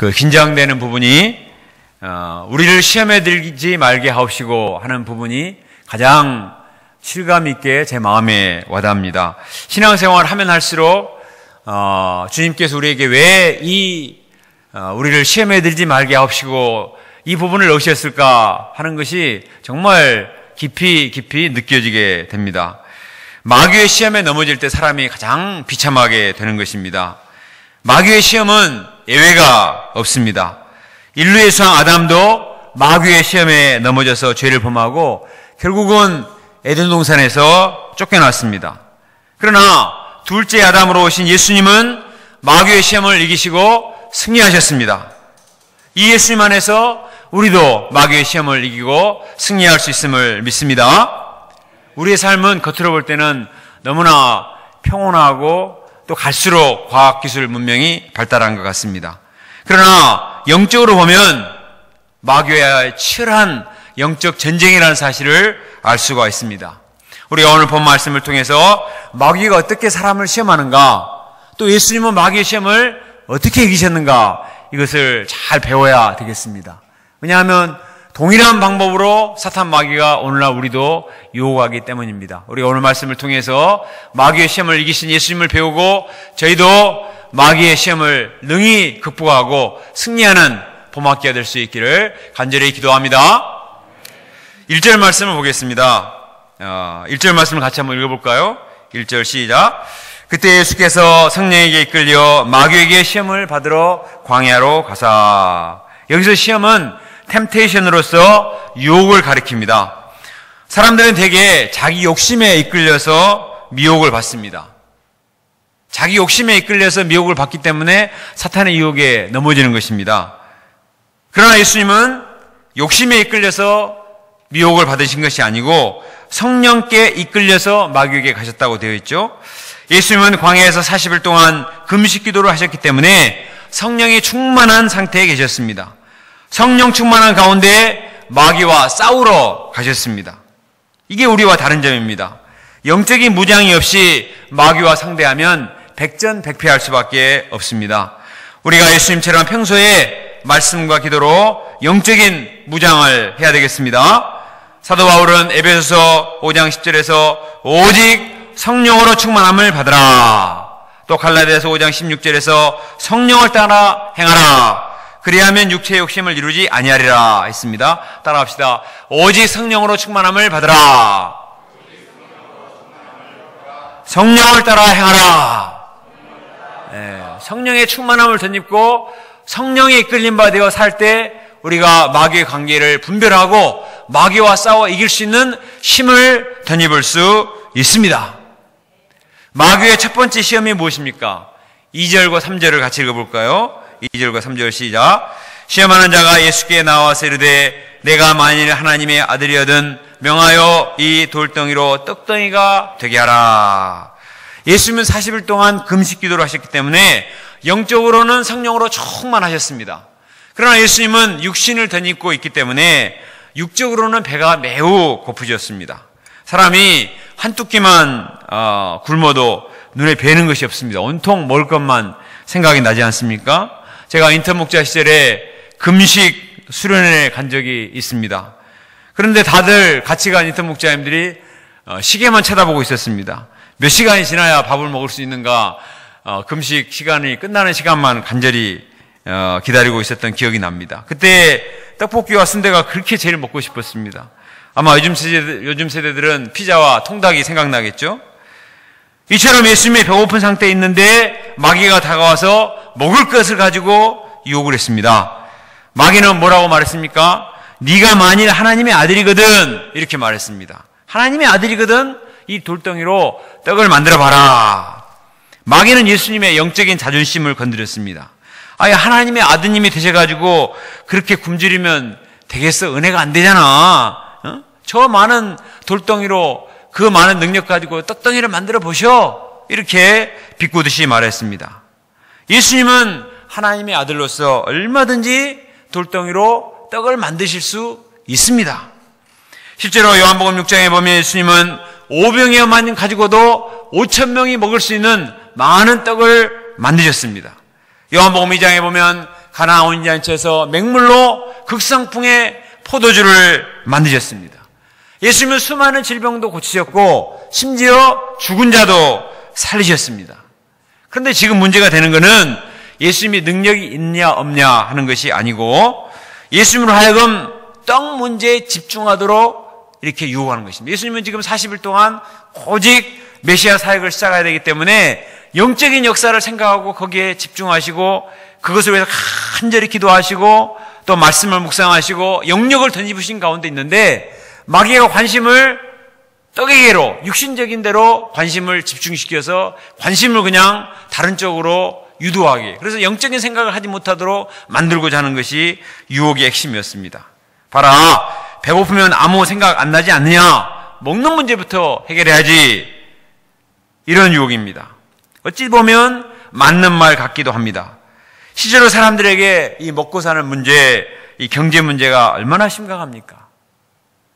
긴장되는 부분이 우리를 시험에 들지 말게 하옵시고 하는 부분이 가장 실감 있게 제 마음에 와닿습니다. 신앙생활 하면 할수록 주님께서 우리에게 왜 우리를 시험에 들지 말게 하옵시고 이 부분을 넣으셨을까 하는 것이 정말 깊이 느껴지게 됩니다. 마귀의 시험에 넘어질 때 사람이 가장 비참하게 되는 것입니다. 마귀의 시험은 예외가 없습니다. 인류의 수왕 아담도 마귀의 시험에 넘어져서 죄를 범하고 결국은 에덴 동산에서 쫓겨났습니다. 그러나 둘째 아담으로 오신 예수님은 마귀의 시험을 이기시고 승리하셨습니다. 이 예수님 안에서 우리도 마귀의 시험을 이기고 승리할 수 있음을 믿습니다. 우리의 삶은 겉으로 볼 때는 너무나 평온하고 또 갈수록 과학기술 문명이 발달한 것 같습니다. 그러나 영적으로 보면 마귀와의 치열한 영적 전쟁이라는 사실을 알 수가 있습니다. 우리가 오늘 본 말씀을 통해서 마귀가 어떻게 사람을 시험하는가, 또 예수님은 마귀의 시험을 어떻게 이기셨는가, 이것을 잘 배워야 되겠습니다. 왜냐하면 동일한 방법으로 사탄 마귀가 오늘날 우리도 유혹하기 때문입니다. 우리가 오늘 말씀을 통해서 마귀의 시험을 이기신 예수님을 배우고 저희도 마귀의 시험을 능히 극복하고 승리하는 봄학기가 될 수 있기를 간절히 기도합니다. 1절 말씀을 보겠습니다. 1절 말씀을 같이 한번 읽어볼까요? 1절 시작. 그때 예수께서 성령에게 이끌려 마귀에게 시험을 받으러 광야로 가사. 여기서 시험은 템테이션으로서 유혹을 가리킵니다. 사람들은 대개 자기 욕심에 이끌려서 미혹을 받습니다. 자기 욕심에 이끌려서 미혹을 받기 때문에 사탄의 유혹에 넘어지는 것입니다. 그러나 예수님은 욕심에 이끌려서 미혹을 받으신 것이 아니고 성령께 이끌려서 마귀에게 가셨다고 되어 있죠. 예수님은 광야에서 40일 동안 금식 기도를 하셨기 때문에 성령이 충만한 상태에 계셨습니다. 성령 충만한 가운데 마귀와 싸우러 가셨습니다. 이게 우리와 다른 점입니다. 영적인 무장이 없이 마귀와 상대하면 백전백패할 수밖에 없습니다. 우리가 예수님처럼 평소에 말씀과 기도로 영적인 무장을 해야 되겠습니다. 사도 바울은 에베소서 5장 10절에서 오직 성령으로 충만함을 받으라. 또 갈라디아서 5장 16절에서 성령을 따라 행하라. 그리하면 육체의 욕심을 이루지 아니하리라 했습니다. 따라합시다. 오직 성령으로 충만함을 받으라. 성령을 따라 행하라. 성령의 충만함을 덧입고 성령의 이끌림 바 되어 살 때 우리가 마귀의 관계를 분별하고 마귀와 싸워 이길 수 있는 힘을 덧입을 수 있습니다. 마귀의 첫 번째 시험이 무엇입니까? 2절과 3절을 같이 읽어볼까요? 2절과 3절 시작. 시험하는 자가 예수께 나와서 이르되 내가 만일 하나님의 아들이거든 명하여 이 돌덩이로 떡덩이가 되게 하라. 예수님은 40일 동안 금식 기도를 하셨기 때문에 영적으로는 성령으로 충만하셨습니다. 그러나 예수님은 육신을 덧입고 있기 때문에 육적으로는 배가 매우 고프셨습니다. 사람이 한두 끼만 굶어도 눈에 뵈는 것이 없습니다. 온통 먹을 것만 생각이 나지 않습니까? 제가 인턴 목자 시절에 금식 수련회에 간 적이 있습니다. 그런데 다들 같이 간 인턴 목자님들이 시계만 쳐다보고 있었습니다. 몇 시간이 지나야 밥을 먹을 수 있는가, 금식 시간이 끝나는 시간만 간절히 기다리고 있었던 기억이 납니다. 그때 떡볶이와 순대가 그렇게 제일 먹고 싶었습니다. 아마 요즘 세대들은 피자와 통닭이 생각나겠죠? 이처럼 예수님이 배고픈 상태에 있는데 마귀가 다가와서 먹을 것을 가지고 유혹을 했습니다. 마귀는 뭐라고 말했습니까? 네가 만일 하나님의 아들이거든 이렇게 말했습니다. 하나님의 아들이거든 이 돌덩이로 떡을 만들어 봐라. 마귀는 예수님의 영적인 자존심을 건드렸습니다. 아예 하나님의 아드님이 되셔가지고 그렇게 굶주리면 되겠어? 은혜가 안 되잖아. 저 많은 돌덩이로 그 많은 능력 가지고 떡덩이를 만들어 보셔. 이렇게 비꼬듯이 말했습니다. 예수님은 하나님의 아들로서 얼마든지 돌덩이로 떡을 만드실 수 있습니다. 실제로 요한복음 6장에 보면 예수님은 5병이어만 가지고도 5,000명이 먹을 수 있는 많은 떡을 만드셨습니다. 요한복음 2장에 보면 가나안 온전체에서 맹물로 극성풍의 포도주를 만드셨습니다. 예수님은 수많은 질병도 고치셨고 심지어 죽은 자도 살리셨습니다. 그런데 지금 문제가 되는 것은 예수님이 능력이 있냐 없냐 하는 것이 아니고 예수님으로 하여금 떡 문제에 집중하도록 이렇게 유혹하는 것입니다. 예수님은 지금 40일 동안 오직 메시아 사역을 시작해야 되기 때문에 영적인 역사를 생각하고 거기에 집중하시고 그것을 위해서 간절히 기도하시고 또 말씀을 묵상하시고 영역을 던지부신 가운데 있는데 마귀가 관심을 떡에게로 육신적인 대로 관심을 집중시켜서 관심을 그냥 다른 쪽으로 유도하게, 그래서 영적인 생각을 하지 못하도록 만들고자 하는 것이 유혹의 핵심이었습니다. 봐라, 배고프면 아무 생각 안 나지 않느냐, 먹는 문제부터 해결해야지, 이런 유혹입니다. 어찌 보면 맞는 말 같기도 합니다. 실제로 사람들에게 이 먹고 사는 문제, 이 경제 문제가 얼마나 심각합니까?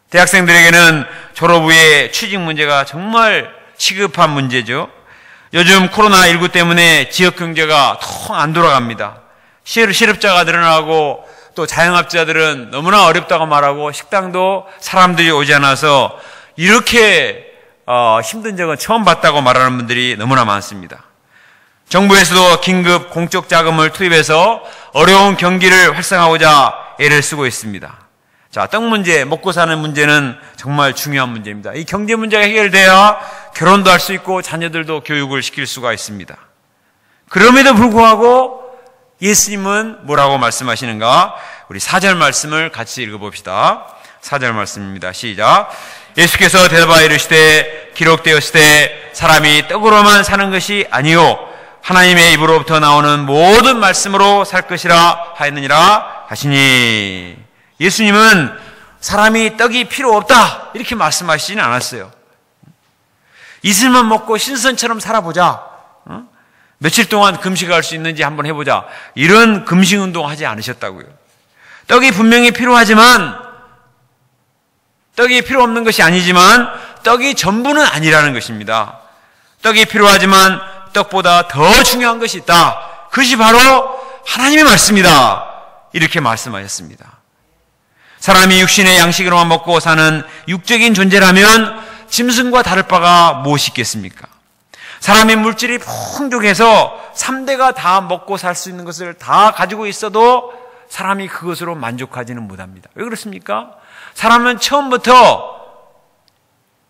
대학생들에게는 졸업 후에 취직 문제가 정말 시급한 문제죠. 요즘 코로나19 때문에 지역 경제가 통 안 돌아갑니다. 실업자가 늘어나고 또 자영업자들은 너무나 어렵다고 말하고 식당도 사람들이 오지 않아서 이렇게 힘든 적은 처음 봤다고 말하는 분들이 너무나 많습니다. 정부에서도 긴급 공적 자금을 투입해서 어려운 경기를 활성화하고자 애를 쓰고 있습니다. 자, 떡 문제, 먹고 사는 문제는 정말 중요한 문제입니다. 이 경제 문제가 해결돼야 결혼도 할 수 있고 자녀들도 교육을 시킬 수가 있습니다. 그럼에도 불구하고 예수님은 뭐라고 말씀하시는가? 우리 4절 말씀을 같이 읽어봅시다. 4절 말씀입니다. 시작. 예수께서 대답하여 이르시되 기록되었으되 사람이 떡으로만 사는 것이 아니요 하나님의 입으로부터 나오는 모든 말씀으로 살 것이라 하였느니라 하시니. 예수님은 사람이 떡이 필요 없다 이렇게 말씀하시지는 않았어요. 이슬만 먹고 신선처럼 살아보자, 며칠 동안 금식할 수 있는지 한번 해보자, 이런 금식 운동 하지 않으셨다고요. 떡이 분명히 필요하지만, 떡이 필요 없는 것이 아니지만 떡이 전부는 아니라는 것입니다. 떡이 필요하지만 떡보다 더 중요한 것이 있다. 그것이 바로 하나님의 말씀이다, 이렇게 말씀하셨습니다. 사람이 육신의 양식으로만 먹고 사는 육적인 존재라면 짐승과 다를 바가 무엇이 있겠습니까? 사람의 물질이 풍족해서 3대가 다 먹고 살 수 있는 것을 다 가지고 있어도 사람이 그것으로 만족하지는 못합니다. 왜 그렇습니까? 사람은 처음부터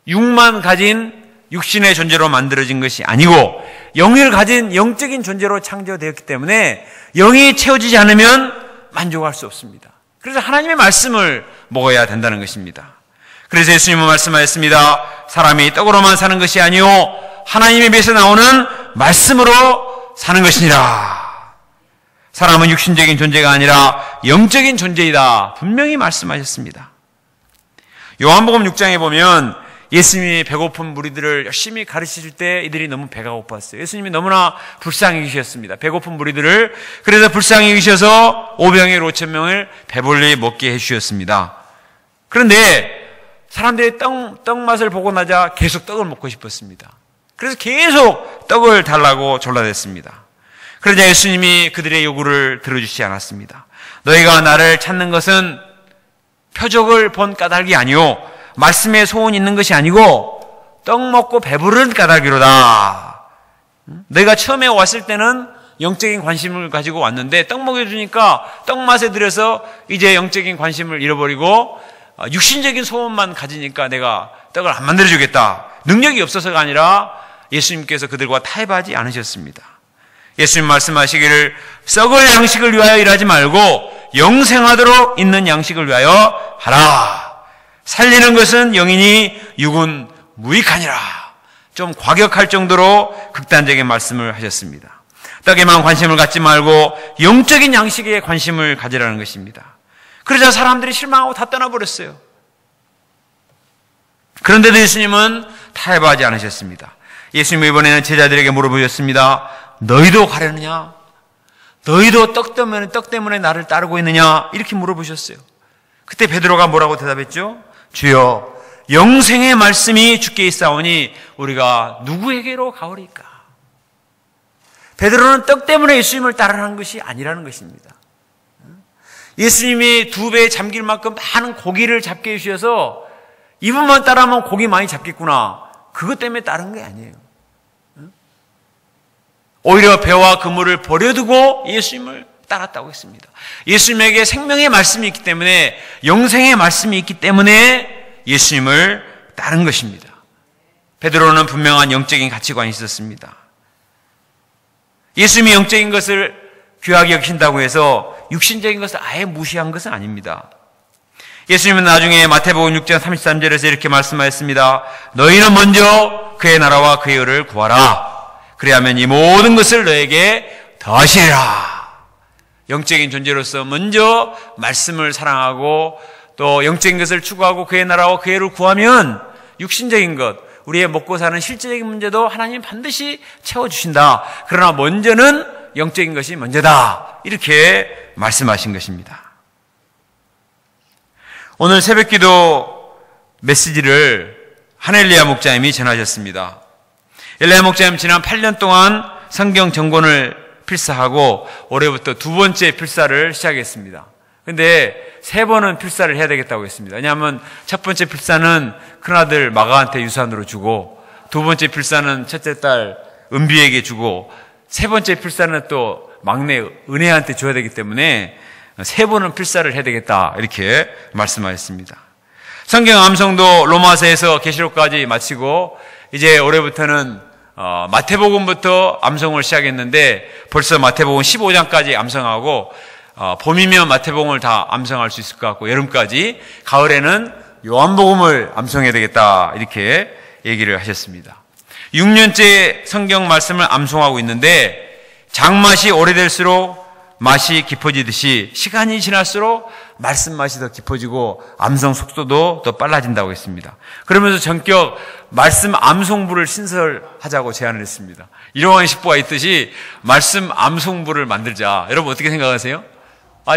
육만 가진 육신의 존재로 만들어진 것이 아니고 영을 가진 영적인 존재로 창조되었기 때문에 영이 채워지지 않으면 만족할 수 없습니다. 그래서 하나님의 말씀을 먹어야 된다는 것입니다. 그래서 예수님은 말씀하셨습니다. 사람이 떡으로만 사는 것이 아니요 하나님의 입에서 나오는 말씀으로 사는 것이니라. 사람은 육신적인 존재가 아니라 영적인 존재이다, 분명히 말씀하셨습니다. 요한복음 6장에 보면 예수님이 배고픈 무리들을 열심히 가르치실 때 이들이 너무 배가 고팠어요. 예수님이 너무나 불쌍히 여기셨습니다. 배고픈 무리들을. 그래서 불쌍히 여기셔서 5병에 5,000명을 배불리 먹게 해주셨습니다. 그런데 사람들이 떡 맛을 보고 나자 계속 떡을 먹고 싶었습니다. 그래서 계속 떡을 달라고 졸라댔습니다. 그러자 예수님이 그들의 요구를 들어주지 않았습니다. 너희가 나를 찾는 것은 표적을 본 까닭이 아니오 말씀에 소원이 있는 것이 아니고 떡 먹고 배부른 까닭이로다. 내가 처음에 왔을 때는 영적인 관심을 가지고 왔는데 떡 먹여주니까 떡 맛에 들여서 이제 영적인 관심을 잃어버리고 육신적인 소원만 가지니까 내가 떡을 안 만들어주겠다. 능력이 없어서가 아니라 예수님께서 그들과 타협하지 않으셨습니다. 예수님 말씀하시기를 썩을 양식을 위하여 일하지 말고 영생하도록 있는 양식을 위하여 하라. 살리는 것은 영이니 육은 무익하니라. 좀 과격할 정도로 극단적인 말씀을 하셨습니다. 떡에만 관심을 갖지 말고 영적인 양식에 관심을 가지라는 것입니다. 그러자 사람들이 실망하고 다 떠나버렸어요. 그런데도 예수님은 타협하지 않으셨습니다. 예수님은 이번에는 제자들에게 물어보셨습니다. 너희도 가려느냐? 너희도 떡 때문에 나를 따르고 있느냐? 이렇게 물어보셨어요. 그때 베드로가 뭐라고 대답했죠? 주여, 영생의 말씀이 주께 있사오니 우리가 누구에게로 가오리까? 베드로는 떡 때문에 예수님을 따르는 것이 아니라는 것입니다. 예수님이 2배 잠길 만큼 많은 고기를 잡게 해주셔서 이분만 따라하면 고기 많이 잡겠구나. 그것 때문에 따른 게 아니에요. 오히려 배와 그물을 버려두고 예수님을 따랐다고 했습니다. 예수님에게 생명의 말씀이 있기 때문에, 영생의 말씀이 있기 때문에 예수님을 따른 것입니다. 베드로는 분명한 영적인 가치관이 있었습니다. 예수님이 영적인 것을 귀하게 여기신다고 해서 육신적인 것을 아예 무시한 것은 아닙니다. 예수님은 나중에 마태복음 6장 33절에서 이렇게 말씀하셨습니다. 너희는 먼저 그의 나라와 그의 의를 구하라. 그래야면 이 모든 것을 너에게 더하시리라. 영적인 존재로서 먼저 말씀을 사랑하고 또 영적인 것을 추구하고 그의 나라와 그의 의를 구하면 육신적인 것, 우리의 먹고 사는 실질적인 문제도 하나님 반드시 채워주신다. 그러나 먼저는 영적인 것이 먼저다. 이렇게 말씀하신 것입니다. 오늘 새벽기도 메시지를 하넬리아 목자님이 전하셨습니다. 엘리야 목자님 지난 8년 동안 성경 전권을 필사하고 올해부터 2번째 필사를 시작했습니다. 근데 3번은 필사를 해야 되겠다고 했습니다. 왜냐하면 첫 번째 필사는 큰아들 마가한테 유산으로 주고, 2번째 필사는 첫째 딸 은비에게 주고, 3번째 필사는 또 막내 은혜한테 줘야 되기 때문에 3번은 필사를 해야 되겠다. 이렇게 말씀하셨습니다. 성경 암송도 로마서에서 계시록까지 마치고 이제 올해부터는 마태복음부터 암송을 시작했는데 벌써 마태복음 15장까지 암송하고 봄이면 마태복음을 다 암송할 수 있을 것 같고 여름까지, 가을에는 요한복음을 암송해야 되겠다. 이렇게 얘기를 하셨습니다. 6년째 성경 말씀을 암송하고 있는데 장맛이 오래될수록 맛이 깊어지듯이 시간이 지날수록 말씀 맛이 더 깊어지고 암송 속도도 더 빨라진다고 했습니다. 그러면서 전격 말씀 암송부를 신설하자고 제안을 했습니다. 일용할 식부가 있듯이 말씀 암송부를 만들자. 여러분 어떻게 생각하세요?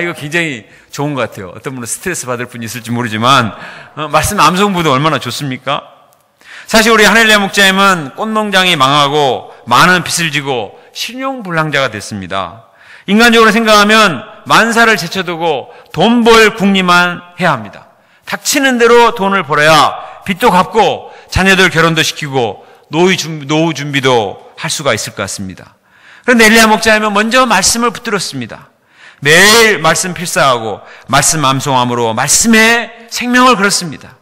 이거 굉장히 좋은 것 같아요. 어떤 분은 스트레스 받을 분이 있을지 모르지만 말씀 암송부도 얼마나 좋습니까? 사실 우리 하넬리아 목자님은 꽃농장이 망하고 많은 빚을 지고 신용불량자가 됐습니다. 인간적으로 생각하면 만사를 제쳐두고 돈 벌 궁리만 해야 합니다. 닥치는 대로 돈을 벌어야 빚도 갚고 자녀들 결혼도 시키고 노후 준비도 할 수가 있을 것 같습니다. 그런데 엘리야 목자님은 먼저 말씀을 붙들었습니다. 매일 말씀 필사하고 말씀 암송함으로 말씀에 생명을 걸었습니다.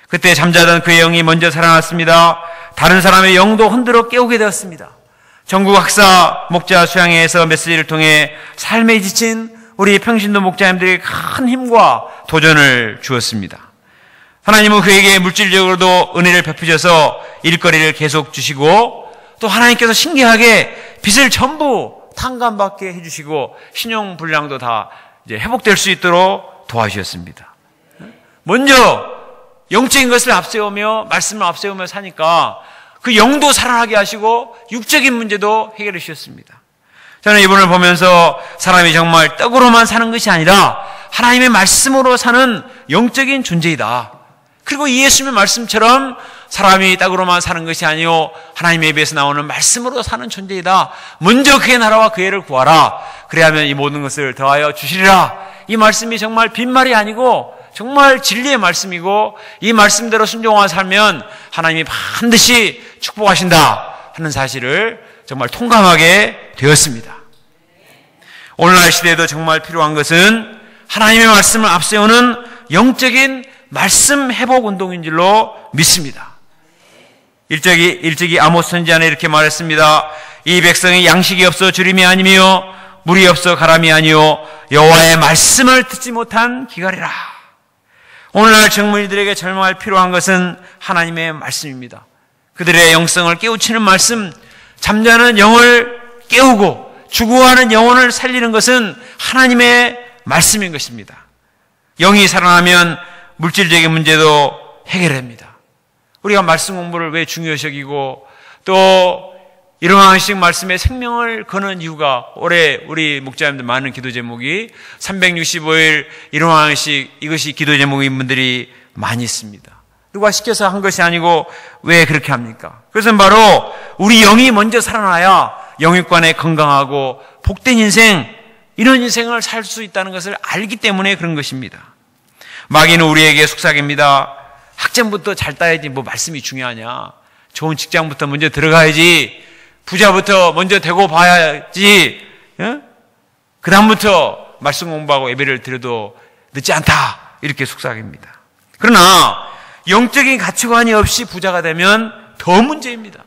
그때 잠자던 그의 영이 먼저 살아났습니다. 다른 사람의 영도 흔들어 깨우게 되었습니다. 전국 학사 목자 수양회에서 메시지를 통해 삶에 지친 우리 평신도 목자님들에게 큰 힘과 도전을 주었습니다. 하나님은 그에게 물질적으로도 은혜를 베푸셔서 일거리를 계속 주시고, 또 하나님께서 신기하게 빚을 전부 탕감받게 해주시고 신용불량도 다 이제 회복될 수 있도록 도와주셨습니다. 먼저 영적인 것을 앞세우며 말씀을 앞세우며 사니까 그 영도 살아나게 하시고 육적인 문제도 해결해 주셨습니다. 저는 이분을 보면서 사람이 정말 떡으로만 사는 것이 아니라 하나님의 말씀으로 사는 영적인 존재이다. 그리고 이 예수님의 말씀처럼 사람이 떡으로만 사는 것이 아니요 하나님의 입에서 나오는 말씀으로 사는 존재이다. 먼저 그의 나라와 그의 의를 구하라. 그래야면 이 모든 것을 더하여 주시리라. 이 말씀이 정말 빈말이 아니고 정말 진리의 말씀이고, 이 말씀대로 순종하며 살면 하나님이 반드시 축복하신다 하는 사실을 정말 통감하게 되었습니다. 오늘날 시대에도 정말 필요한 것은 하나님의 말씀을 앞세우는 영적인 말씀 회복 운동인 줄로 믿습니다. 일찍이 아모스 선지 안에 이렇게 말했습니다. 이 백성이 양식이 없어 주림이 아니며 물이 없어 가람이 아니요 여호와의 말씀을 듣지 못한 기갈이라. 오늘날 젊은이들에게 절망할 필요한 것은 하나님의 말씀입니다. 그들의 영성을 깨우치는 말씀, 잠자는 영을 깨우고 죽어가는 영혼을 살리는 것은 하나님의 말씀인 것입니다. 영이 살아나면 물질적인 문제도 해결됩니다. 우리가 말씀 공부를 왜 중요시 여기고 또 일용하나씩 말씀에 생명을 거는 이유가, 올해 우리 목자님들 많은 기도 제목이 365일 일용하나씩, 이것이 기도 제목인 분들이 많이 있습니다. 누가 시켜서 한 것이 아니고 왜 그렇게 합니까? 그것은 바로 우리 영이 먼저 살아나야 영육간에 건강하고 복된 인생, 이런 인생을 살 수 있다는 것을 알기 때문에 그런 것입니다. 마귀는 우리에게 속삭입니다. 학점부터 잘 따야지 뭐 말씀이 중요하냐. 좋은 직장부터 먼저 들어가야지. 부자부터 먼저 되고 봐야지. 그 다음부터 말씀 공부하고 예배를 드려도 늦지 않다. 이렇게 속삭입니다. 그러나 영적인 가치관이 없이 부자가 되면 더 문제입니다.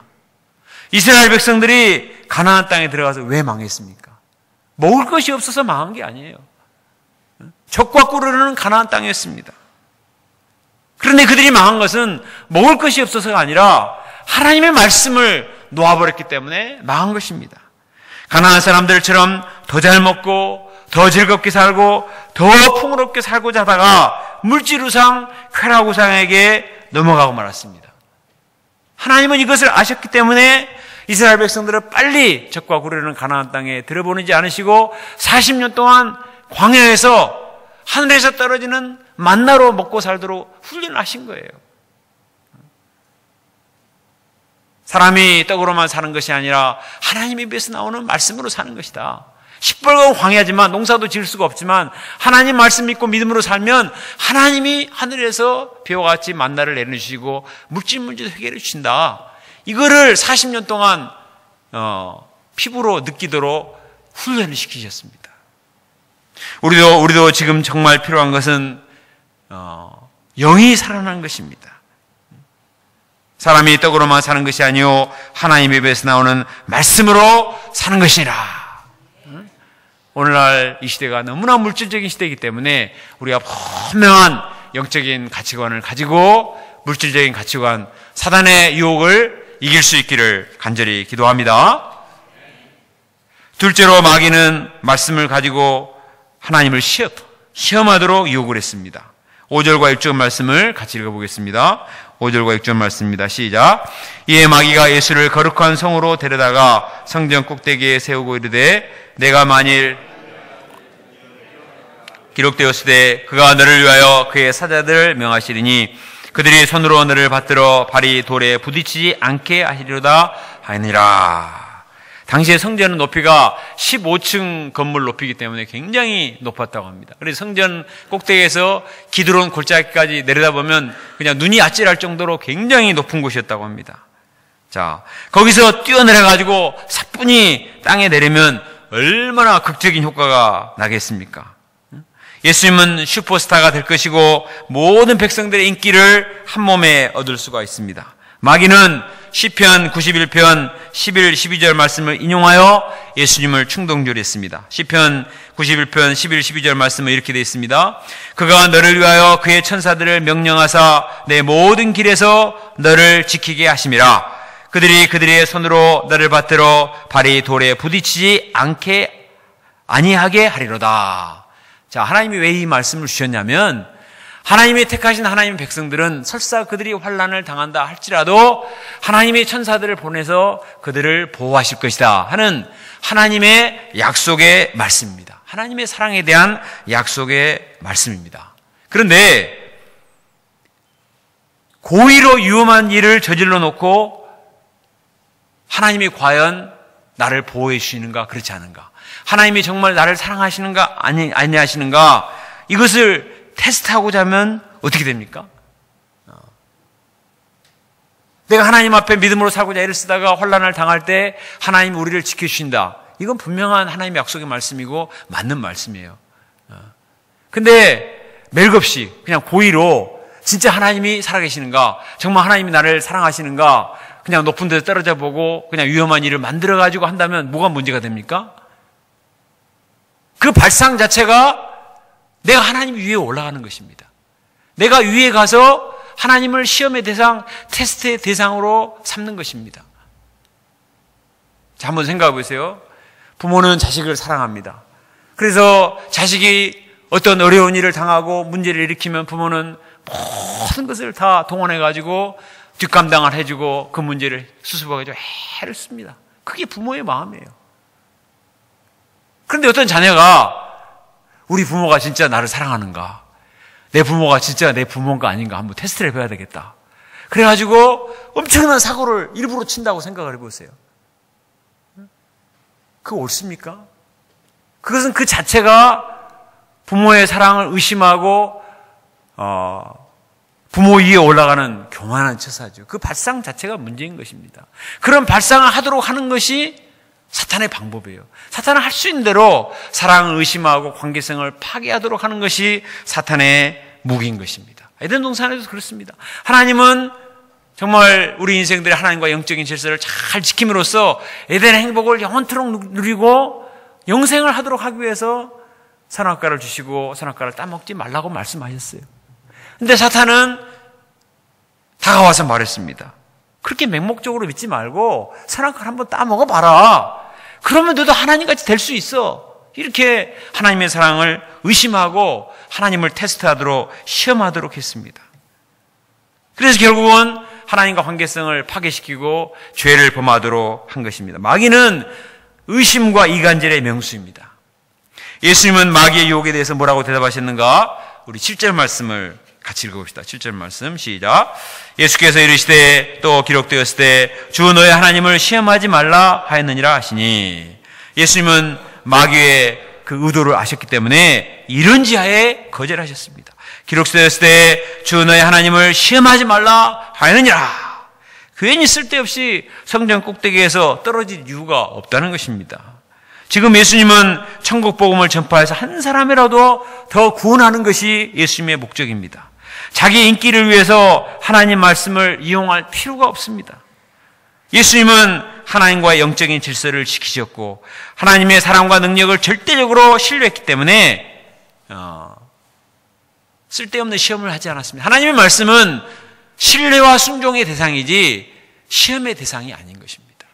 이스라엘 백성들이 가나안 땅에 들어가서 왜 망했습니까? 먹을 것이 없어서 망한 게 아니에요. 적과 꿀을 흐르는 가나안 땅이었습니다. 그런데 그들이 망한 것은 먹을 것이 없어서가 아니라 하나님의 말씀을 놓아버렸기 때문에 망한 것입니다. 가나안 사람들처럼 더 잘 먹고 더 즐겁게 살고 더 풍요롭게 살고자 하다가 물질우상, 쾌락우상에게 넘어가고 말았습니다. 하나님은 이것을 아셨기 때문에 이스라엘 백성들을 빨리 적과 꿀을 가나안 땅에 들어보내지 않으시고 40년 동안 광야에서 하늘에서 떨어지는 만나로 먹고 살도록 훈련하신 거예요. 사람이 떡으로만 사는 것이 아니라 하나님의 입에서 나오는 말씀으로 사는 것이다. 시뻘건 광야지만 농사도 지을 수가 없지만 하나님 말씀 믿고 믿음으로 살면 하나님이 하늘에서 비와 같이 만나를 내려주시고 물질도 해결해 주신다. 이거를 40년 동안 피부로 느끼도록 훈련을 시키셨습니다. 우리도 지금 정말 필요한 것은 영이 살아나는 것입니다. 사람이 떡으로만 사는 것이 아니요 하나님의 입에서 나오는 말씀으로 사는 것이라. 오늘날 이 시대가 너무나 물질적인 시대이기 때문에 우리가 분명한 영적인 가치관을 가지고 물질적인 가치관, 사단의 유혹을 이길 수 있기를 간절히 기도합니다. 둘째로 마귀는 말씀을 가지고 하나님을 시험하도록 유혹을 했습니다. 5절과 6절 말씀을 같이 읽어보겠습니다. 5절과 6절 말씀입니다. 시작. 이에 마귀가 예수를 거룩한 성으로 데려다가 성전 꼭대기에 세우고 이르되 내가 만일 기록되었으되 그가 너를 위하여 그의 사자들을 명하시리니 그들이 손으로 너를 받들어 발이 돌에 부딪히지 않게 하시리로다 하니라. 당시에 성전의 높이가 15층 건물 높이기 때문에 굉장히 높았다고 합니다. 그래서 성전 꼭대기에서 기드론 골짜기까지 내려다보면 그냥 눈이 아찔할 정도로 굉장히 높은 곳이었다고 합니다. 자, 거기서 뛰어내려가지고 사뿐히 땅에 내리면 얼마나 극적인 효과가 나겠습니까? 예수님은 슈퍼스타가 될 것이고 모든 백성들의 인기를 한 몸에 얻을 수가 있습니다. 마귀는 시편 91편 11, 12절 말씀을 인용하여 예수님을 충동조리했습니다. 시편 91편 11, 12절 말씀은 이렇게 되어 있습니다. 그가 너를 위하여 그의 천사들을 명령하사 내 모든 길에서 너를 지키게 하심이라. 그들이 그들의 손으로 너를 받들어 발이 돌에 부딪히지 아니하게 하리로다. 자, 하나님이 왜 이 말씀을 주셨냐면 하나님이 택하신 하나님의 백성들은 설사 그들이 환난을 당한다 할지라도 하나님의 천사들을 보내서 그들을 보호하실 것이다 하는 하나님의 약속의 말씀입니다. 하나님의 사랑에 대한 약속의 말씀입니다. 그런데 고의로 위험한 일을 저질러 놓고 하나님이 과연 나를 보호해 주시는가 그렇지 않은가, 하나님이 정말 나를 사랑하시는가 아니하시는가, 이것을 테스트하고자 하면 어떻게 됩니까? 내가 하나님 앞에 믿음으로 살고자 애를 쓰다가 혼란을 당할 때 하나님이 우리를 지켜주신다. 이건 분명한 하나님의 약속의 말씀이고 맞는 말씀이에요. 근데 멜겁시 그냥 고의로 진짜 하나님이 살아계시는가, 정말 하나님이 나를 사랑하시는가, 그냥 높은 데서 떨어져 보고 그냥 위험한 일을 만들어가지고 한다면 뭐가 문제가 됩니까? 그 발상 자체가 내가 하나님 위에 올라가는 것입니다. 내가 위에 가서 하나님을 시험의 대상, 테스트의 대상으로 삼는 것입니다. 자, 한번 생각해 보세요. 부모는 자식을 사랑합니다. 그래서 자식이 어떤 어려운 일을 당하고 문제를 일으키면 부모는 모든 것을 다 동원해가지고 뒷감당을 해주고 그 문제를 수습해가지고 애를 씁니다. 그게 부모의 마음이에요. 그런데 어떤 자녀가 우리 부모가 진짜 나를 사랑하는가, 내 부모가 진짜 내 부모인가 아닌가 한번 테스트를 해봐야 되겠다. 그래가지고 엄청난 사고를 일부러 친다고 생각을 해보세요. 그거 옳습니까? 그것은 그 자체가 부모의 사랑을 의심하고 부모 위에 올라가는 교만한 처사죠. 그 발상 자체가 문제인 것입니다. 그런 발상을 하도록 하는 것이 사탄의 방법이에요. 사탄은 할 수 있는 대로 사랑을 의심하고 관계성을 파괴하도록 하는 것이 사탄의 무기인 것입니다. 에덴 동산에도 그렇습니다. 하나님은 정말 우리 인생들이 하나님과 영적인 질서를 잘 지킴으로써 에덴의 행복을 영원토록 누리고 영생을 하도록 하기 위해서 선악과를 주시고 선악과를 따먹지 말라고 말씀하셨어요. 근데 사탄은 다가와서 말했습니다. 그렇게 맹목적으로 믿지 말고 선악과를 한번 따먹어봐라. 그러면 너도 하나님같이 될 수 있어. 이렇게 하나님의 사랑을 의심하고 하나님을 테스트하도록 시험하도록 했습니다. 그래서 결국은 하나님과 관계성을 파괴시키고 죄를 범하도록 한 것입니다. 마귀는 의심과 이간질의 명수입니다. 예수님은 마귀의 유혹에 대해서 뭐라고 대답하셨는가? 우리 7절 말씀을 같이 읽어봅시다. 7절 말씀 시작. 예수께서 이르시되 또 기록되었을 때 주 너의 하나님을 시험하지 말라 하였느니라 하시니, 예수님은 마귀의 그 의도를 아셨기 때문에 이런 지하에 거절하셨습니다. 기록되었을 때 주 너의 하나님을 시험하지 말라 하였느니라. 괜히 쓸데없이 성전 꼭대기에서 떨어질 이유가 없다는 것입니다. 지금 예수님은 천국 복음을 전파해서 한 사람이라도 더 구원하는 것이 예수님의 목적입니다. 자기 인기를 위해서 하나님 말씀을 이용할 필요가 없습니다. 예수님은 하나님과의 영적인 질서를 지키셨고 하나님의 사랑과 능력을 절대적으로 신뢰했기 때문에 쓸데없는 시험을 하지 않았습니다. 하나님의 말씀은 신뢰와 순종의 대상이지 시험의 대상이 아닌 것입니다.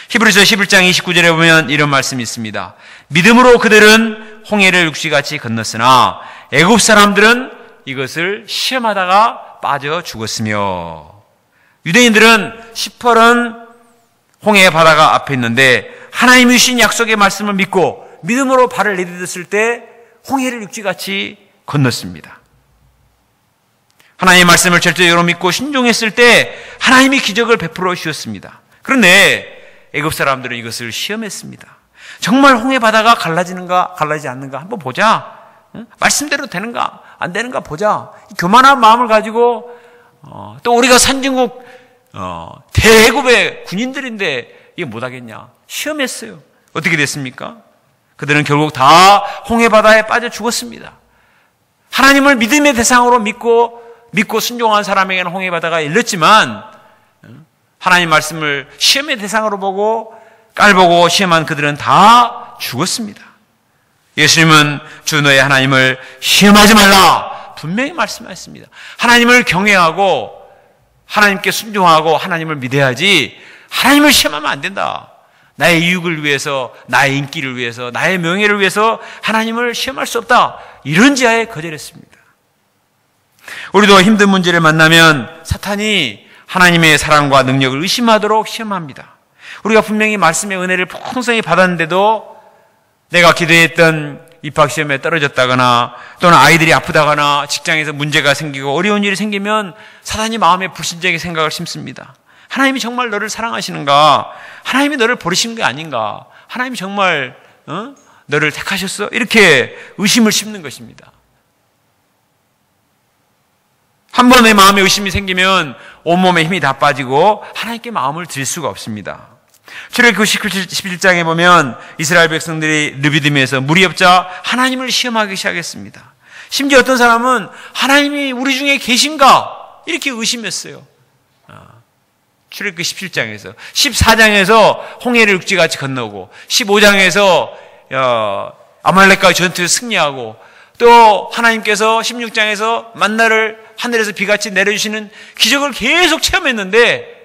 히브리서 11장 29절에 보면 이런 말씀이 있습니다. 믿음으로 그들은 홍해를 육지같이 건넜으나 애굽 사람들은 이것을 시험하다가 빠져 죽었으며, 유대인들은 시퍼런 홍해의 바다가 앞에 있는데 하나님이 주신 약속의 말씀을 믿고 믿음으로 발을 내딛었을 때 홍해를 육지같이 건넜습니다. 하나님의 말씀을 절대적으로 믿고 신종했을 때 하나님이 기적을 베풀어 주셨습니다. 그런데 애굽 사람들은 이것을 시험했습니다. 정말 홍해 바다가 갈라지는가 갈라지지 않는가 한번 보자. 말씀대로 되는가 안 되는가 보자. 교만한 마음을 가지고 또 우리가 선진국 대애굽의 군인들인데 이게 못하겠냐. 시험했어요. 어떻게 됐습니까? 그들은 결국 다 홍해 바다에 빠져 죽었습니다. 하나님을 믿음의 대상으로 믿고 순종한 사람에게는 홍해 바다가 열렸지만 하나님 말씀을 시험의 대상으로 보고 깔보고 시험한 그들은 다 죽었습니다. 예수님은 주 너의 하나님을 시험하지 말라 분명히 말씀하셨습니다. 하나님을 경외하고 하나님께 순종하고 하나님을 믿어야지 하나님을 시험하면 안 된다. 나의 이익을 위해서, 나의 인기를 위해서, 나의 명예를 위해서 하나님을 시험할 수 없다. 이런 지하에 거절했습니다. 우리도 힘든 문제를 만나면 사탄이 하나님의 사랑과 능력을 의심하도록 시험합니다. 우리가 분명히 말씀의 은혜를 풍성히 받았는데도 내가 기대했던 입학시험에 떨어졌다거나 또는 아이들이 아프다거나 직장에서 문제가 생기고 어려운 일이 생기면 사탄이 마음에 불신자의 생각을 심습니다. 하나님이 정말 너를 사랑하시는가? 하나님이 너를 버리신 게 아닌가? 하나님이 정말 너를 택하셨어? 이렇게 의심을 심는 것입니다. 한 번의 마음에 의심이 생기면 온몸에 힘이 다 빠지고 하나님께 마음을 드릴 수가 없습니다. 출애굽기 17장에 보면 이스라엘 백성들이 르비딤에서 물이 없자 하나님을 시험하기 시작했습니다. 심지어 어떤 사람은 하나님이 우리 중에 계신가? 이렇게 의심했어요. 출애굽기 17장에서 14장에서 홍해를 육지같이 건너고 15장에서 아말렉과 전투에 승리하고 또 하나님께서 16장에서 만나를 하늘에서 비같이 내려주시는 기적을 계속 체험했는데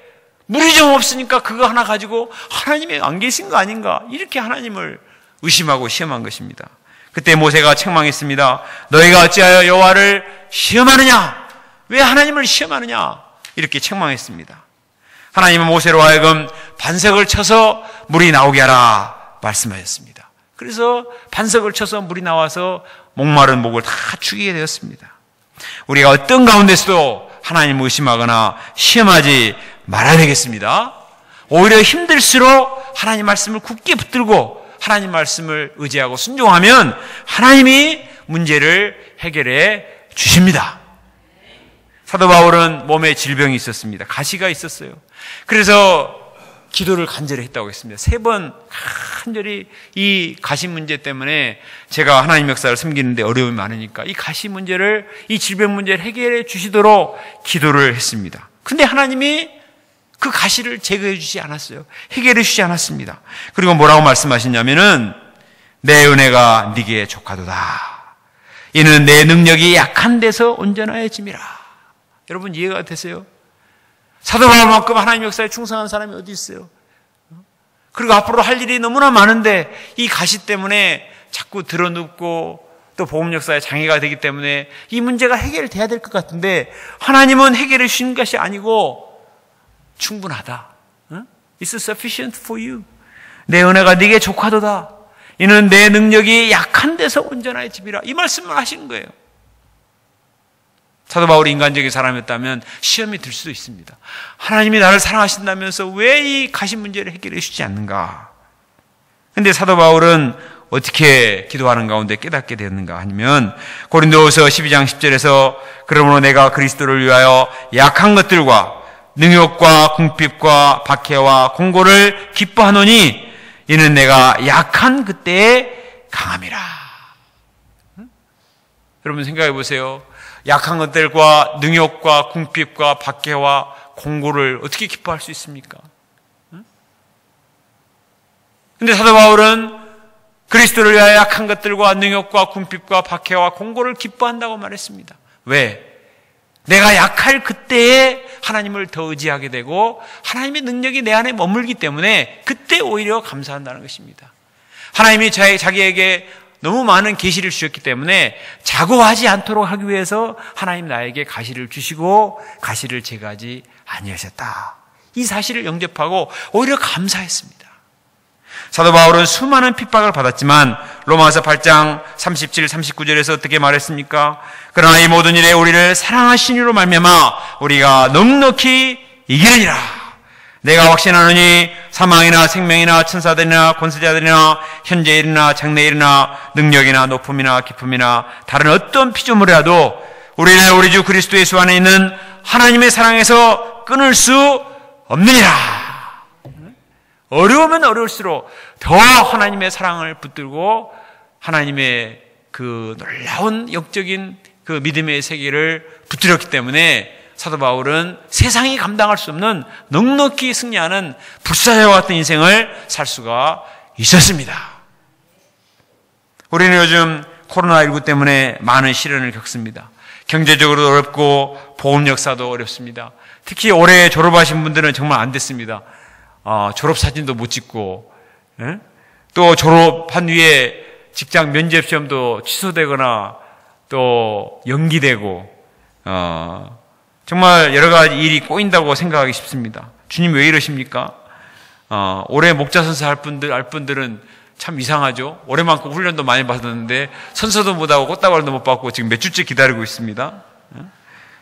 물이 좀 없으니까 그거 하나 가지고 하나님이 안 계신 거 아닌가 이렇게 하나님을 의심하고 시험한 것입니다. 그때 모세가 책망했습니다. 너희가 어찌하여 여호와를 시험하느냐? 왜 하나님을 시험하느냐? 이렇게 책망했습니다. 하나님은 모세로 하여금 반석을 쳐서 물이 나오게 하라 말씀하셨습니다. 그래서 반석을 쳐서 물이 나와서 목마른 목을 다 죽이게 되었습니다. 우리가 어떤 가운데서도 하나님을 의심하거나 시험하지 말아야 되겠습니다. 오히려 힘들수록 하나님 말씀을 굳게 붙들고 하나님 말씀을 의지하고 순종하면 하나님이 문제를 해결해 주십니다. 사도 바울은 몸에 질병이 있었습니다. 가시가 있었어요. 그래서 기도를 간절히 했다고 했습니다. 3번 간절히 이 가시 문제 때문에 제가 하나님 역사를 섬기는데 어려움이 많으니까 이 가시 문제를, 이 질병 문제를 해결해 주시도록 기도를 했습니다. 근데 하나님이 그 가시를 제거해 주지 않았어요. 해결해 주지 않았습니다. 그리고 뭐라고 말씀하시냐면은 내 은혜가 네게 족하도다. 이는 내 능력이 약한 데서 온전하여짐이라. 여러분 이해가 되세요? 사도 바울만큼 하나님 역사에 충성한 사람이 어디 있어요? 그리고 앞으로 할 일이 너무나 많은데 이 가시 때문에 자꾸 드러눕고 또 복음 역사에 장애가 되기 때문에 이 문제가 해결돼야 될 것 같은데 하나님은 해결해 주신 것이 아니고 충분하다. It's sufficient for you. 내 은혜가 네게 족하도다. 이는 내 능력이 약한 데서 온전하여 집이라. 이 말씀을 하신 거예요. 사도 바울이 인간적인 사람이었다면 시험이 들 수도 있습니다. 하나님이 나를 사랑하신다면서 왜 이 가시 문제를 해결해 주지 않는가? 근데 사도 바울은 어떻게 기도하는 가운데 깨닫게 되었는가 하면 고린도후서 12장 10절에서 그러므로 내가 그리스도를 위하여 약한 것들과 능욕과 궁핍과 박해와 공고를 기뻐하노니 이는 내가 약한 그때에 강함이라. 여러분 생각해 보세요. 약한 것들과 능욕과 궁핍과 박해와 공고를 어떻게 기뻐할 수 있습니까? 근데 사도 바울은 그리스도를 위하여 약한 것들과 능욕과 궁핍과 박해와 공고를 기뻐한다고 말했습니다. 왜? 내가 약할 그때에 하나님을 더 의지하게 되고 하나님의 능력이 내 안에 머물기 때문에 그때 오히려 감사한다는 것입니다. 하나님이 자기에게 너무 많은 계시를 주셨기 때문에 자고하지 않도록 하기 위해서 하나님 나에게 가시를 주시고 가시를 제거하지 아니하셨다. 이 사실을 영접하고 오히려 감사했습니다. 사도 바울은 수많은 핍박을 받았지만 로마서 8장 37, 39절에서 어떻게 말했습니까? 그러나 이 모든 일에 우리를 사랑하신 이로 말미암아 우리가 넉넉히 이기느니라. 내가 확신하노니 사망이나 생명이나 천사들이나 권세자들이나 현재일이나 장래일이나 능력이나 높음이나 깊음이나 다른 어떤 피조물이라도 우리는 우리 주 그리스도 예수 안에 있는 하나님의 사랑에서 끊을 수 없느니라. 어려우면 어려울수록 더 하나님의 사랑을 붙들고 하나님의 그 놀라운 영적인 그 믿음의 세계를 붙들었기 때문에 사도 바울은 세상이 감당할 수 없는 넉넉히 승리하는 불사자와 같은 인생을 살 수가 있었습니다. 우리는 요즘 코로나19 때문에 많은 시련을 겪습니다. 경제적으로도 어렵고 보험 역사도 어렵습니다. 특히 올해 졸업하신 분들은 정말 안 됐습니다. 졸업 사진도 못 찍고, 또 졸업한 후에 직장 면접 시험도 취소되거나 또 연기되고, 정말 여러 가지 일이 꼬인다고 생각하기 쉽습니다. 주님 왜 이러십니까? 올해 목자 선서 할 분들은 참 이상하죠. 올해만큼 훈련도 많이 받았는데 선서도 못하고 꽃다발도 못 받고 지금 몇 주째 기다리고 있습니다.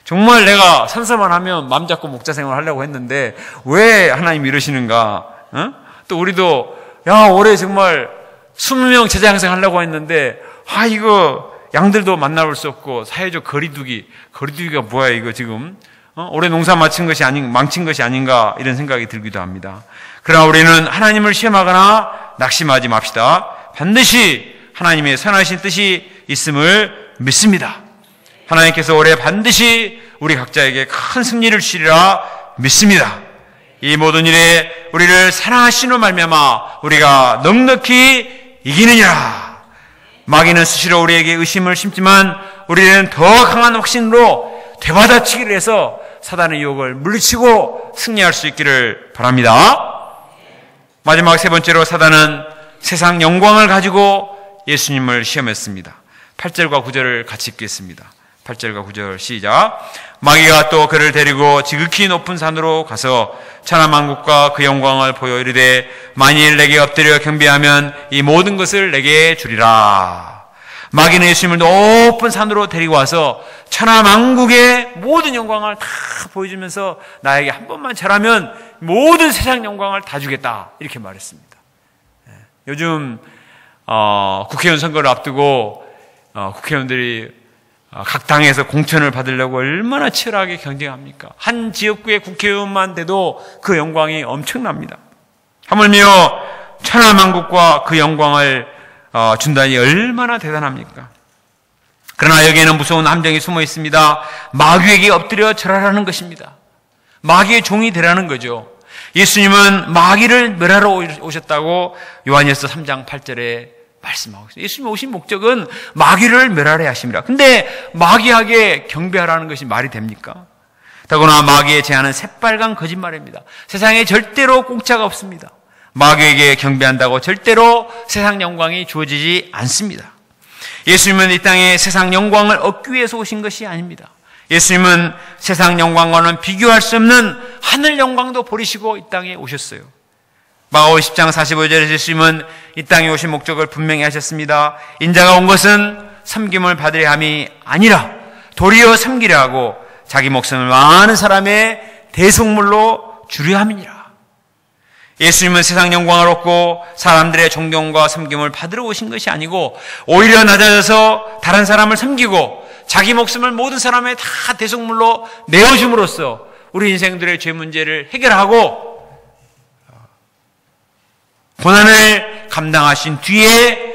정말 내가 선서만 하면 마음 잡고 목자 생활을 하려고 했는데 왜 하나님 이러시는가? 또 우리도 올해 정말 20명 제자 양성 하려고 했는데 이거 양들도 만나볼 수 없고 사회적 거리두기가 뭐야 이거 지금 올해 농사 망친 것이 아닌가 이런 생각이 들기도 합니다. 그러나 우리는 하나님을 시험하거나 낙심하지 맙시다. 반드시 하나님의 선하신 뜻이 있음을 믿습니다. 하나님께서 올해 반드시 우리 각자에게 큰 승리를 주시리라 믿습니다. 이 모든 일에 우리를 사랑하시는 말미암아 우리가 넉넉히 이기느니라. 마귀는 수시로 우리에게 의심을 심지만 우리는 더 강한 확신으로 되받아치기를 해서 사단의 유혹을 물리치고 승리할 수 있기를 바랍니다. 마지막 세 번째로 사단은 세상 영광을 가지고 예수님을 시험했습니다. 8절과 9절을 같이 읽겠습니다. 8절과 9절 시작. 마귀가 또 그를 데리고 지극히 높은 산으로 가서 천하만국과 그 영광을 보여 이르되 만일 내게 엎드려 경배하면 이 모든 것을 내게 주리라. 마귀는 예수님을 높은 산으로 데리고 와서 천하만국의 모든 영광을 다 보여주면서 나에게 한 번만 절하면 모든 세상 영광을 다 주겠다 이렇게 말했습니다. 요즘 국회의원 선거를 앞두고 국회의원들이 각 당에서 공천을 받으려고 얼마나 치열하게 경쟁합니까? 한 지역구의 국회의원만 돼도 그 영광이 엄청납니다. 하물며 천하만국과 그 영광을 준다니 얼마나 대단합니까? 그러나 여기에는 무서운 함정이 숨어 있습니다. 마귀에게 엎드려 절하라는 것입니다. 마귀의 종이 되라는 거죠. 예수님은 마귀를 멸하러 오셨다고 요한일서 3장 8절에 말씀하고 있어요. 예수님 오신 목적은 마귀를 멸하려 하십니다. 근데 마귀에게 경배하라는 것이 말이 됩니까? 더구나 마귀의 제안은 새빨간 거짓말입니다. 세상에 절대로 공짜가 없습니다. 마귀에게 경배한다고 절대로 세상 영광이 주어지지 않습니다. 예수님은 이 땅에 세상 영광을 얻기 위해서 오신 것이 아닙니다. 예수님은 세상 영광과는 비교할 수 없는 하늘 영광도 버리시고 이 땅에 오셨어요. 마가복음 10장 45절에 예수님은 이 땅에 오신 목적을 분명히 하셨습니다. 인자가 온 것은 섬김을 받으려 함이 아니라 도리어 섬기려 하고 자기 목숨을 많은 사람의 대속물로 주려 함이니라. 예수님은 세상 영광을 얻고 사람들의 존경과 섬김을 받으러 오신 것이 아니고 오히려 낮아져서 다른 사람을 섬기고 자기 목숨을 모든 사람의 다 대속물로 내어줌으로써 우리 인생들의 죄 문제를 해결하고 고난을 감당하신 뒤에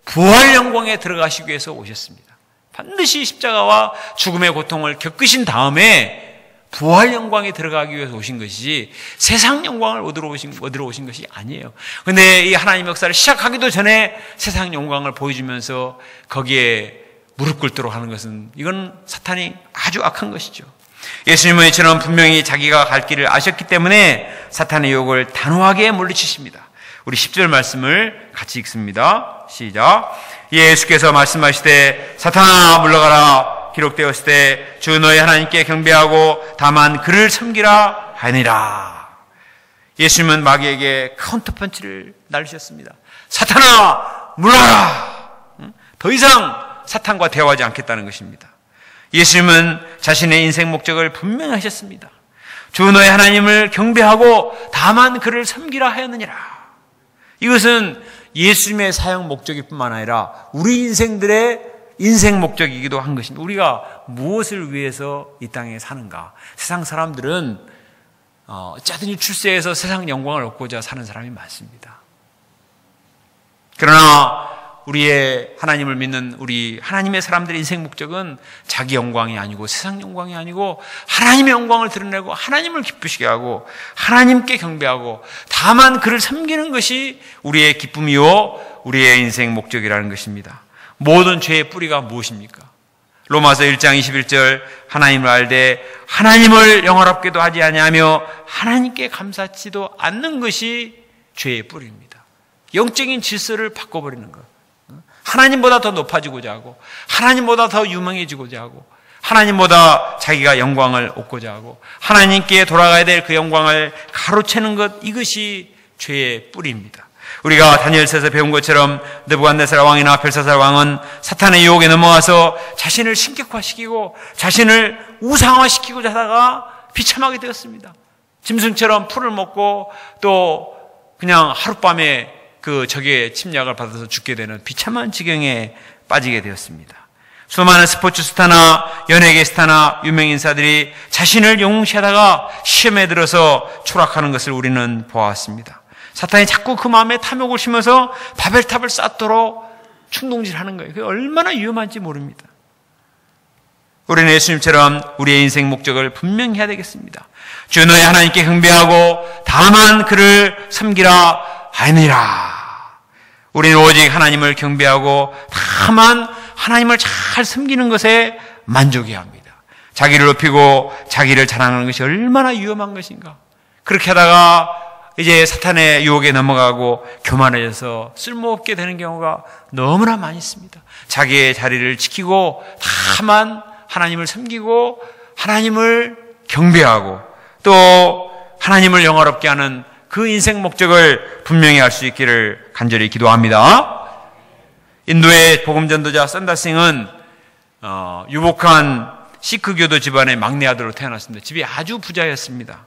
부활 영광에 들어가시기 위해서 오셨습니다. 반드시 십자가와 죽음의 고통을 겪으신 다음에 부활 영광에 들어가기 위해서 오신 것이지 세상 영광을 얻으러 오신 것이 아니에요. 그런데 이 하나님의 역사를 시작하기도 전에 세상 영광을 보여주면서 거기에 무릎 꿇도록 하는 것은 이건 사탄이 아주 악한 것이죠. 예수님은 이처럼 분명히 자기가 갈 길을 아셨기 때문에 사탄의 유혹을 단호하게 물리치십니다. 우리 10절 말씀을 같이 읽습니다. 시작. 예수께서 말씀하시되 사탄아 물러가라. 기록되었을 때 주 너희 하나님께 경배하고 다만 그를 섬기라 하니라. 예수님은 마귀에게 카운터펀치를 날리셨습니다. 사탄아 물러가라. 더 이상 사탄과 대화하지 않겠다는 것입니다. 예수님은 자신의 인생 목적을 분명히 하셨습니다. 주 너희 하나님을 경배하고 다만 그를 섬기라 하였느니라. 이것은 예수님의 사역 목적일 뿐만 아니라 우리 인생들의 인생 목적이기도 한 것입니다. 우리가 무엇을 위해서 이 땅에 사는가? 세상 사람들은 어쩌든지 출세해서 세상 영광을 얻고자 사는 사람이 많습니다. 그러나 우리의 하나님을 믿는 우리 하나님의 사람들의 인생 목적은 자기 영광이 아니고 세상 영광이 아니고 하나님의 영광을 드러내고 하나님을 기쁘시게 하고 하나님께 경배하고 다만 그를 섬기는 것이 우리의 기쁨이요 우리의 인생 목적이라는 것입니다. 모든 죄의 뿌리가 무엇입니까? 로마서 1장 21절 하나님을 알되 하나님을 영화롭게도 하지 아니하며 하나님께 감사치도 않는 것이 죄의 뿌리입니다. 영적인 질서를 바꿔버리는 것. 하나님보다 더 높아지고자 하고 하나님보다 더 유명해지고자 하고 하나님보다 자기가 영광을 얻고자 하고 하나님께 돌아가야 될 그 영광을 가로채는 것, 이것이 죄의 뿌리입니다. 우리가 다니엘서에서 배운 것처럼 느부갓네살 왕이나 벨사살 왕은 사탄의 유혹에 넘어와서 자신을 신격화시키고 자신을 우상화시키고자 하다가 비참하게 되었습니다. 짐승처럼 풀을 먹고 또 그냥 하룻밤에 그 적의 침략을 받아서 죽게 되는 비참한 지경에 빠지게 되었습니다. 수많은 스포츠 스타나 연예계 스타나 유명 인사들이 자신을 영웅시하다가 시험에 들어서 추락하는 것을 우리는 보았습니다. 사탄이 자꾸 그 마음에 탐욕을 심어서 바벨탑을 쌓도록 충동질하는 거예요. 그게 얼마나 위험한지 모릅니다. 우리는 예수님처럼 우리의 인생 목적을 분명히 해야 되겠습니다. 주 너희 하나님께 경배하고 다만 그를 섬기라 하니라. 우리는 오직 하나님을 경배하고 다만 하나님을 잘 섬기는 것에 만족해야 합니다. 자기를 높이고 자기를 자랑하는 것이 얼마나 위험한 것인가. 그렇게 하다가 이제 사탄의 유혹에 넘어가고 교만해져서 쓸모없게 되는 경우가 너무나 많이 있습니다. 자기의 자리를 지키고 다만 하나님을 섬기고 하나님을 경배하고 또 하나님을 영화롭게 하는 그 인생 목적을 분명히 알 수 있기를 간절히 기도합니다. 인도의 복음전도자 산다싱은 유복한 시크교도 집안의 막내 아들로 태어났습니다. 집이 아주 부자였습니다.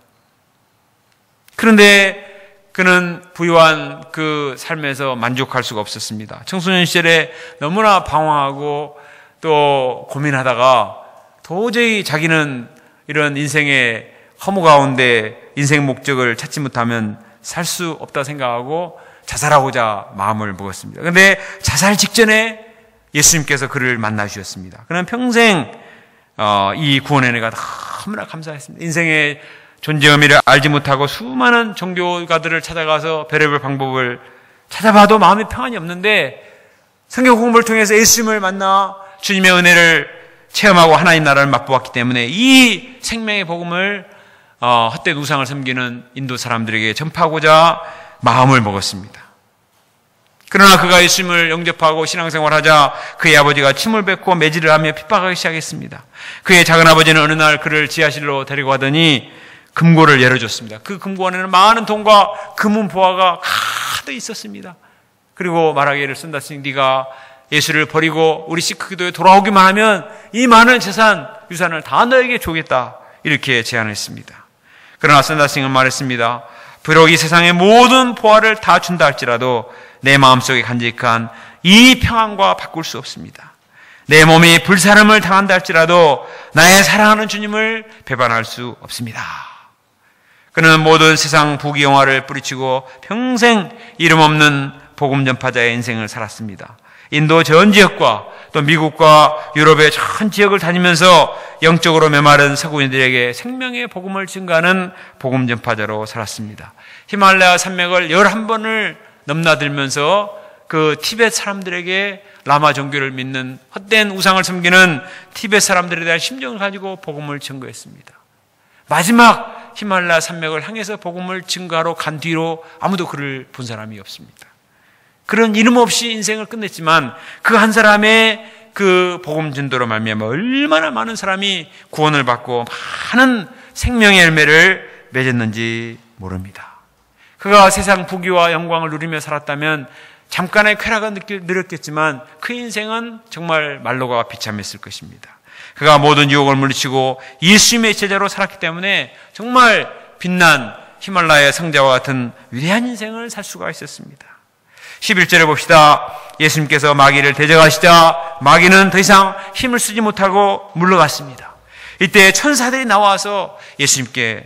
그런데 그는 부유한 그 삶에서 만족할 수가 없었습니다. 청소년 시절에 너무나 방황하고 또 고민하다가 도저히 자기는 이런 인생의 허무 가운데 인생 목적을 찾지 못하면 살 수 없다 생각하고 자살하고자 마음을 먹었습니다. 그런데 자살 직전에 예수님께서 그를 만나 주셨습니다. 그는 평생 이 구원의 은혜가 너무나 감사했습니다. 인생의 존재 의미를 알지 못하고 수많은 종교가들을 찾아가서 별의별 방법을 찾아봐도 마음에 평안이 없는데 성경 공부를 통해서 예수님을 만나 주님의 은혜를 체험하고 하나님 나라를 맛보았기 때문에 이 생명의 복음을 헛된 우상을 섬기는 인도 사람들에게 전파하고자 마음을 먹었습니다. 그러나 그가 예수님을 영접하고 신앙생활하자 그의 아버지가 침을 뱉고 매질을 하며 핍박하기 시작했습니다. 그의 작은아버지는 어느 날 그를 지하실로 데리고 가더니 금고를 열어줬습니다. 그 금고 안에는 많은 돈과 금은 보화가 가득 있었습니다. 그리고 말하기를 썬다스니 네가 예수를 버리고 우리 시크기도에 돌아오기만 하면 이 많은 재산, 유산을 다 너에게 주겠다. 이렇게 제안했습니다. 그러나 썬다스니는 말했습니다. 비록 이 세상의 모든 보화를 다 준다 할지라도 내 마음속에 간직한 이 평안과 바꿀 수 없습니다. 내 몸이 불사름을 당한다 할지라도 나의 사랑하는 주님을 배반할 수 없습니다. 그는 모든 세상 부귀영화를 뿌리치고 평생 이름 없는 복음 전파자의 인생을 살았습니다. 인도 전 지역과 또 미국과 유럽의 전 지역을 다니면서 영적으로 메마른 서구인들에게 생명의 복음을 증가하는 복음 전파자로 살았습니다. 히말라야 산맥을 11번을 넘나들면서 그 티벳 사람들에게 라마 종교를 믿는 헛된 우상을 섬기는 티벳 사람들에 대한 심정을 가지고 복음을 증거했습니다. 마지막 히말라야 산맥을 향해서 복음을 증거하러 간 뒤로 아무도 그를 본 사람이 없습니다. 그런 이름 없이 인생을 끝냈지만 그 한 사람의 그 복음 전도로 말미암아 얼마나 많은 사람이 구원을 받고 많은 생명의 열매를 맺었는지 모릅니다. 그가 세상 부귀와 영광을 누리며 살았다면 잠깐의 쾌락은 느꼈겠지만 그 인생은 정말 말로가 비참했을 것입니다. 그가 모든 유혹을 물리치고 예수님의 제자로 살았기 때문에 정말 빛난 히말라야 성자와 같은 위대한 인생을 살 수가 있었습니다. 11절을 봅시다. 예수님께서 마귀를 대적하시자 마귀는 더 이상 힘을 쓰지 못하고 물러갔습니다. 이때 천사들이 나와서 예수님께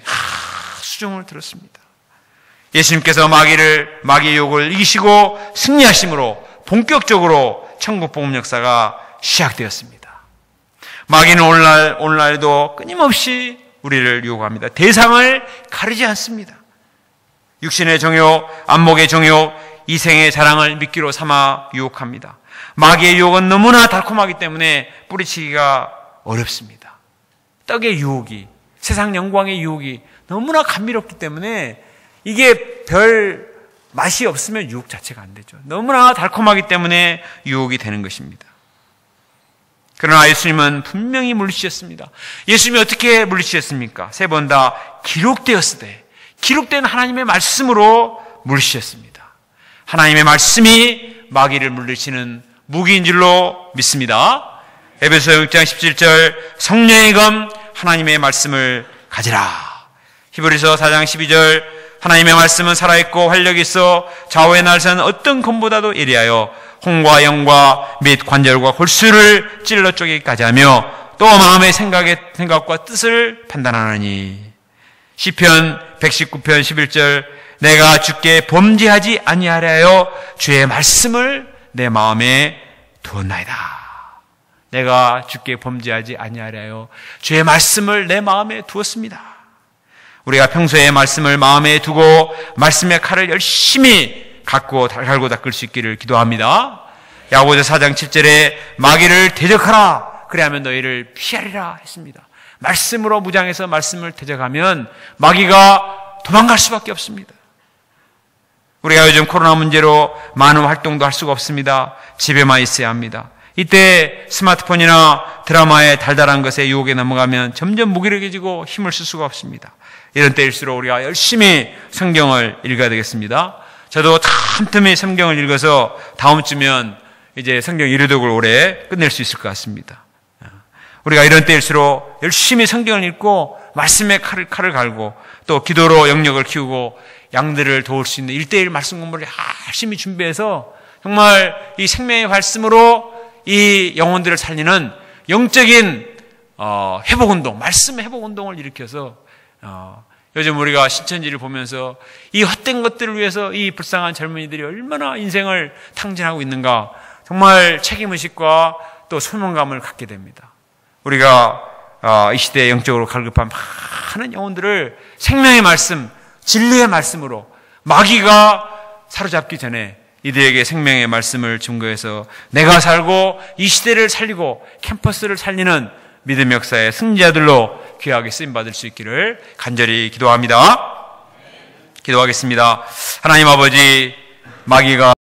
수종을 들었습니다. 예수님께서 마귀의 유혹을 이기시고 승리하심으로 본격적으로 천국 복음 역사가 시작되었습니다. 마귀는 오늘날도 끊임없이 우리를 유혹합니다. 대상을 가리지 않습니다. 육신의 정욕, 안목의 정욕, 이생의 자랑을 미끼로 삼아 유혹합니다. 마귀의 유혹은 너무나 달콤하기 때문에 뿌리치기가 어렵습니다. 떡의 유혹이, 세상 영광의 유혹이 너무나 감미롭기 때문에 이게 별 맛이 없으면 유혹 자체가 안 되죠. 너무나 달콤하기 때문에 유혹이 되는 것입니다. 그러나 예수님은 분명히 물리치셨습니다. 예수님이 어떻게 물리치셨습니까? 3번 다 기록되었으되, 기록된 하나님의 말씀으로 물리치셨습니다. 하나님의 말씀이 마귀를 물리치는 무기인 줄로 믿습니다. 에베소서 6장 17절 성령의 검 하나님의 말씀을 가지라. 히브리서 4장 12절 하나님의 말씀은 살아있고 활력이 있어 좌우의 날선 어떤 검보다도 예리하여 홍과 영과 및 관절과 골수를 찔러 쪼개기까지 하며 또 마음의 생각과 뜻을 판단하느니. 시편 119편 11절 내가 주께 범죄하지 아니하려 주의 말씀을 내 마음에 두었나이다. 내가 주께 범죄하지 아니하려 주의 말씀을 내 마음에 두었습니다. 우리가 평소에 말씀을 마음에 두고 말씀의 칼을 열심히 갈고 닦을 수 있기를 기도합니다. 야고보서 4장 7절에 마귀를 대적하라 그리하면 너희를 피하리라 했습니다. 말씀으로 무장해서 말씀을 대적하면 마귀가 도망갈 수밖에 없습니다. 우리가 요즘 코로나 문제로 많은 활동도 할 수가 없습니다. 집에만 있어야 합니다. 이때 스마트폰이나 드라마의 달달한 것에 유혹에 넘어가면 점점 무기력해지고 힘을 쓸 수가 없습니다. 이런 때일수록 우리가 열심히 성경을 읽어야 되겠습니다. 저도 틈틈이 성경을 읽어서 다음 주면 이제 성경 1회독을 올해 끝낼 수 있을 것 같습니다. 우리가 이런 때일수록 열심히 성경을 읽고 말씀의 칼을 갈고 또 기도로 영역을 키우고 양들을 도울 수 있는 1:1 말씀 공부를 열심히 준비해서 정말 이 생명의 말씀으로 이 영혼들을 살리는 영적인 회복운동, 말씀 회복운동을 일으켜서 요즘 우리가 신천지를 보면서 이 헛된 것들을 위해서 이 불쌍한 젊은이들이 얼마나 인생을 탕진하고 있는가, 정말 책임의식과 또 소명감을 갖게 됩니다. 우리가 이 시대에 영적으로 갈급한 많은 영혼들을 생명의 말씀, 진리의 말씀으로 마귀가 사로잡기 전에 이들에게 생명의 말씀을 증거해서 내가 살고 이 시대를 살리고 캠퍼스를 살리는 믿음 역사의 승리자들로 귀하게 쓰임받을 수 있기를 간절히 기도합니다. 기도하겠습니다. 하나님 아버지, 마귀가